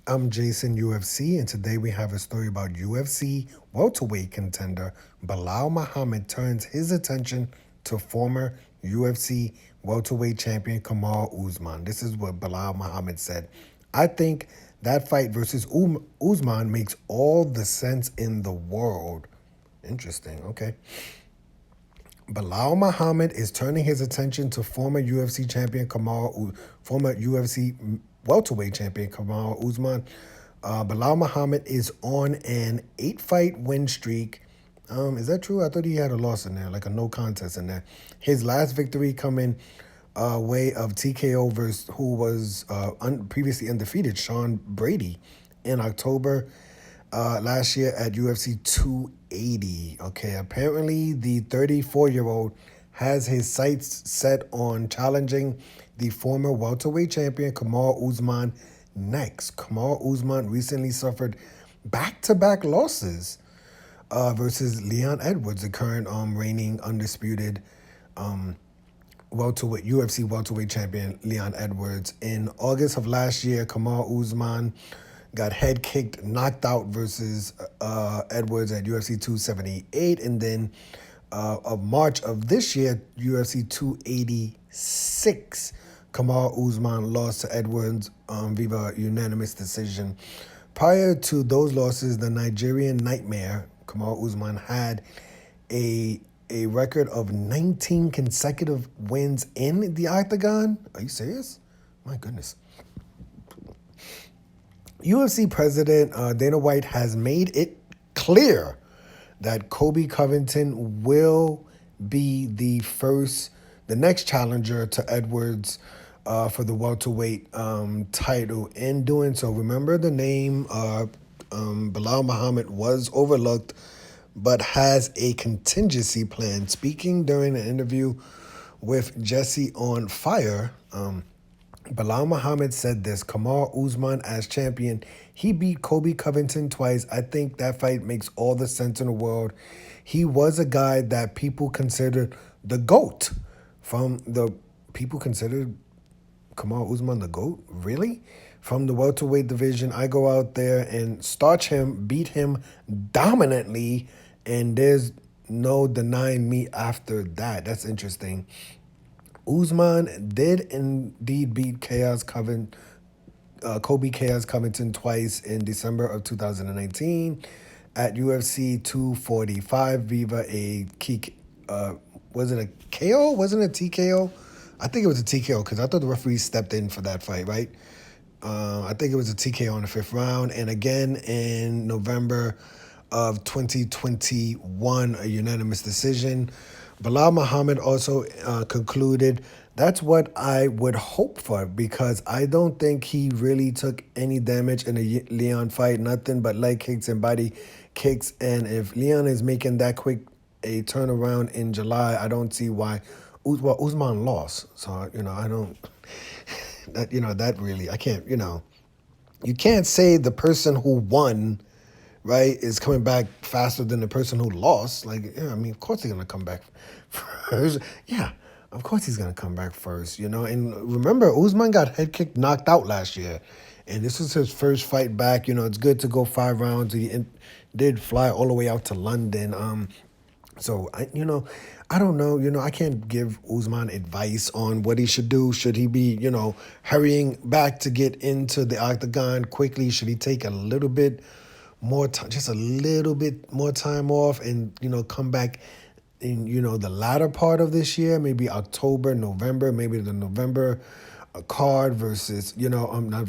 I'm Jason UFC, and today we have a story about UFC welterweight contender Belal Muhammad turns his attention to former UFC welterweight champion Kamaru Usman. This is what Belal Muhammad said. I think that fight versus Usman makes all the sense in the world. Interesting. Okay. Belal Muhammad is turning his attention to former UFC welterweight champion Kamaru Usman. Belal Muhammad is on an 8-fight win streak. Is that true? I thought he had a loss in there, like a no contest in there. His last victory coming way of TKO versus who was previously undefeated, Sean Brady, in October last year at UFC 280. Okay, apparently the 34-year-old has his sights set on challenging the former welterweight champion Kamaru Usman next. Kamaru Usman recently suffered back-to-back losses versus Leon Edwards, the current reigning undisputed UFC welterweight champion Leon Edwards. In August of last year, Kamaru Usman got head kicked, knocked out versus Edwards at UFC 278, and then of March of this year, UFC 286, Kamaru Usman lost to Edwards via unanimous decision. Prior to those losses, the Nigerian Nightmare, Kamaru Usman, had a record of 19 consecutive wins in the octagon. Are you serious? My goodness. UFC President Dana White has made it clear that Kobe Covington will be the next challenger to Edwards for the welterweight title. In doing so, remember the name Belal Muhammad was overlooked, but has a contingency plan. Speaking during an interview with Jesse on Fire, Belal Muhammad said this: Kamaru Usman as champion, he beat Kobe Covington twice. I think that fight makes all the sense in the world. He was a guy that people considered the GOAT. People considered Kamaru Usman the GOAT? Really? From the welterweight division, I go out there and starch him, beat him dominantly, and there's no denying me after that. That's interesting. Usman did indeed beat Kobe Chaos Covington twice in December of 2019 at UFC 245 via a key. Was it a KO? Wasn't it a TKO? I think it was a TKO because I thought the referee stepped in for that fight, right? I think it was a TKO in the 5th round. And again in November of 2021, a unanimous decision. Belal Muhammad also concluded, that's what I would hope for, because I don't think he really took any damage in the Leon fight, nothing but leg kicks and body kicks. And if Leon is making that quick a turnaround in July, I don't see why. Usman lost. So, I don't, that really, I can't, you can't say the person who won, right, is coming back faster than the person who lost. Like, yeah, I mean, of course he's going to come back first. Yeah, of course he's going to come back first, And remember, Usman got head kicked, knocked out last year. And this was his first fight back. It's good to go 5 rounds. He did fly all the way out to London. So, I don't know. I can't give Usman advice on what he should do. Should he be, hurrying back to get into the octagon quickly? Should he take a little bit more time, just a little bit more time off and, come back in, the latter part of this year, maybe October, November, maybe the November card versus, not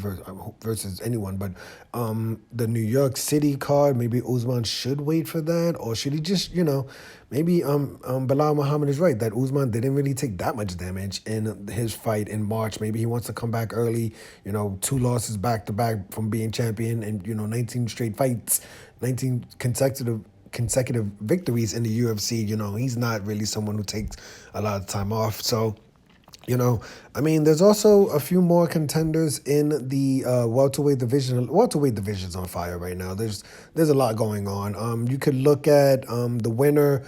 versus anyone, but the New York City card. Maybe Usman should wait for that, or should he just, maybe Belal Muhammad is right that Usman didn't really take that much damage in his fight in March. Maybe he wants to come back early, 2 losses back to back from being champion, and 19 straight fights, 19 consecutive victories in the UFC. He's not really someone who takes a lot of time off. So, there's also a few more contenders in the welterweight division. Welterweight division's on fire right now. There's a lot going on. You could look at the winner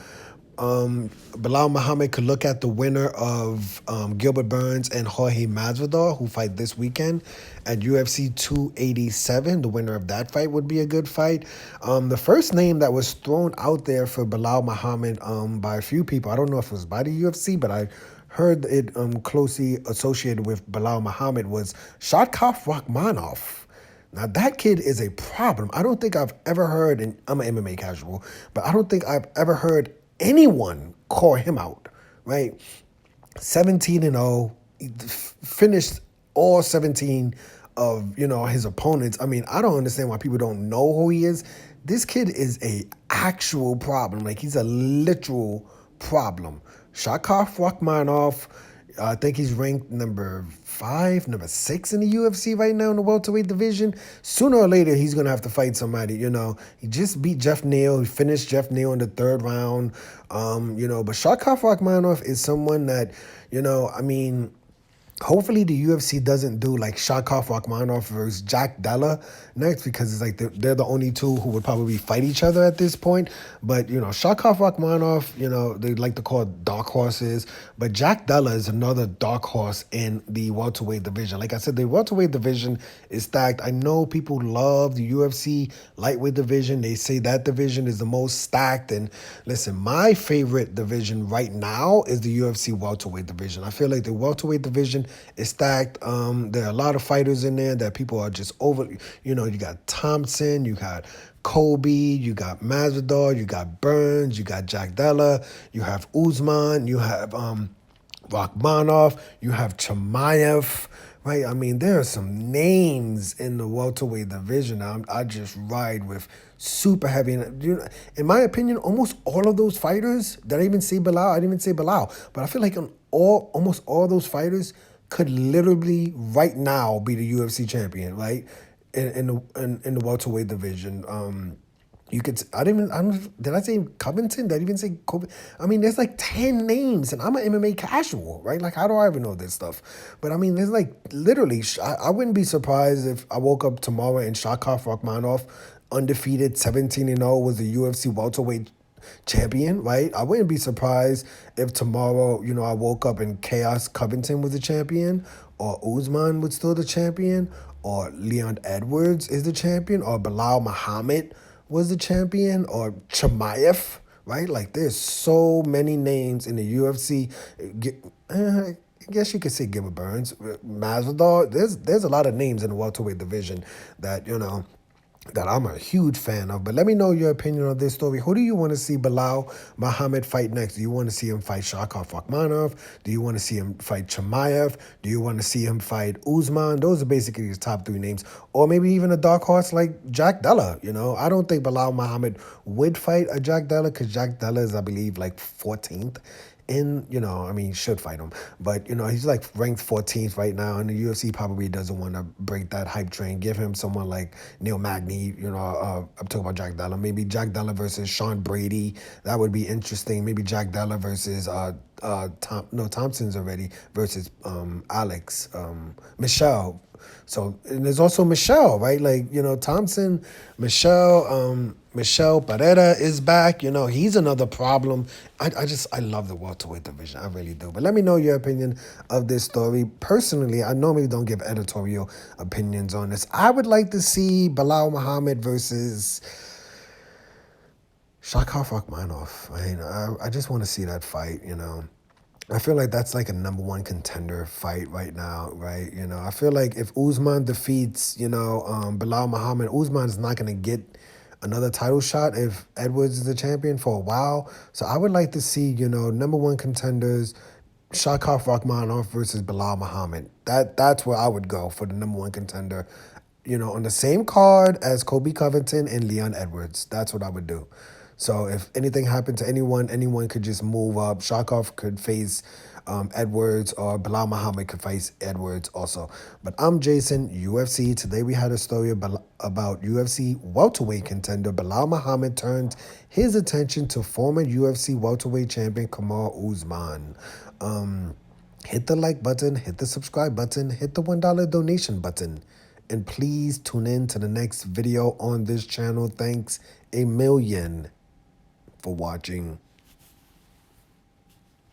Belal Muhammad could look at the winner of Gilbert Burns and Jorge Masvidal, who fight this weekend at UFC 287. The winner of that fight would be a good fight. The first name that was thrown out there for Belal Muhammad by a few people, I don't know if it was by the UFC, but I heard it closely associated with Belal Muhammad, was Shavkat Rakhmonov. Now that kid is a problem. I don't think I've ever heard, and I'm an MMA casual, but I don't think I've ever heard anyone call him out, right? 17 and 0, finished all 17 of, his opponents. I mean, I don't understand why people don't know who he is. This kid is a actual problem. Like, he's a literal problem. Shavkat Rakhmonov, I think he's ranked number 5, number 6 in the UFC right now in the welterweight division. Sooner or later, he's going to have to fight somebody, He just beat Jeff Neal. He finished Jeff Neal in the 3rd round, But Shavkat Rakhmonov is someone that, hopefully the UFC doesn't do like Shavkat Rakhmonov versus Jack Della next, because it's like they're the only two who would probably fight each other at this point. But, Shavkat Rakhmonov, they like to call dark horses. But Jack Della is another dark horse in the welterweight division. Like I said, the welterweight division is stacked. I know people love the UFC lightweight division. They say that division is the most stacked. And listen, my favorite division right now is the UFC welterweight division. I feel like the welterweight division is stacked. There are a lot of fighters in there that people are just over. You got Thompson, you got Kobe, you got Masvidal, you got Burns, you got Jack Della, you have Usman, you have Rakhmonov, you have Chimaev, right? I mean, there are some names in the welterweight division. I just ride with super heavy. In my opinion, almost all of those fighters, I didn't even say Belal, but I feel like almost all those fighters could literally right now be the UFC champion, right? In the welterweight division. You could. Did I say Covington? Did I even say Kobe? I mean, there's like 10 names, and I'm an MMA casual, right? Like, how do I even know this stuff? But I mean, there's like literally. I wouldn't be surprised if I woke up tomorrow and Shavkat Rakhmonov, undefeated, 17 and 0, was the UFC welterweight champion, right? I wouldn't be surprised if tomorrow, I woke up and Chaos Covington was the champion, or Usman was still the champion, or Leon Edwards is the champion, or Belal Muhammad was the champion, or Chimaev, right? Like, there's so many names in the UFC. I guess you could say Gilbert Burns, Masvidal. There's a lot of names in the welterweight division that, that I'm a huge fan of. But let me know your opinion on this story. Who do you want to see Belal Muhammad fight next? Do you want to see him fight Shavkat Rakhmonov? Do you want to see him fight Chimaev? Do you want to see him fight Usman? Those are basically his top 3 names. Or maybe even a dark horse like Jack Della. I don't think Belal Muhammad would fight a Jack Della, because Jack Della is, I believe, like 14th. Should fight him. But, he's like ranked 14th right now, and the UFC probably doesn't want to break that hype train. Give him someone like Neil Magny, I'm talking about Jack Della. Maybe Jack Della versus Sean Brady. That would be interesting. Maybe Jack Della versus Thompson's already, versus Alex, Michelle. So, and there's also Michelle, right? Like, Thompson, Michelle Pereira is back. He's another problem. I love the welterweight division. I really do. But let me know your opinion of this story. Personally, I normally don't give editorial opinions on this. I would like to see Belal Muhammad versus Shavkat Rakhmonov. I just want to see that fight, I feel like that's like a number 1 contender fight right now, right? I feel like if Usman defeats, Belal Muhammad, Usman is not going to get another title shot if Edwards is the champion for a while. So I would like to see, number 1 contenders, Shavkat Rakhmonov versus Belal Muhammad. That's where I would go for the number 1 contender, on the same card as Kobe Covington and Leon Edwards. That's what I would do. So if anything happened to anyone could just move up. Shavkat could face Edwards, or Belal Muhammad could face Edwards also. But I'm Jason, UFC. Today we had a story about UFC welterweight contender Belal Muhammad turned his attention to former UFC welterweight champion Kamaru Usman. Hit the like button, hit the subscribe button, hit the $1 donation button. And please tune in to the next video on this channel. Thanks a million for watching.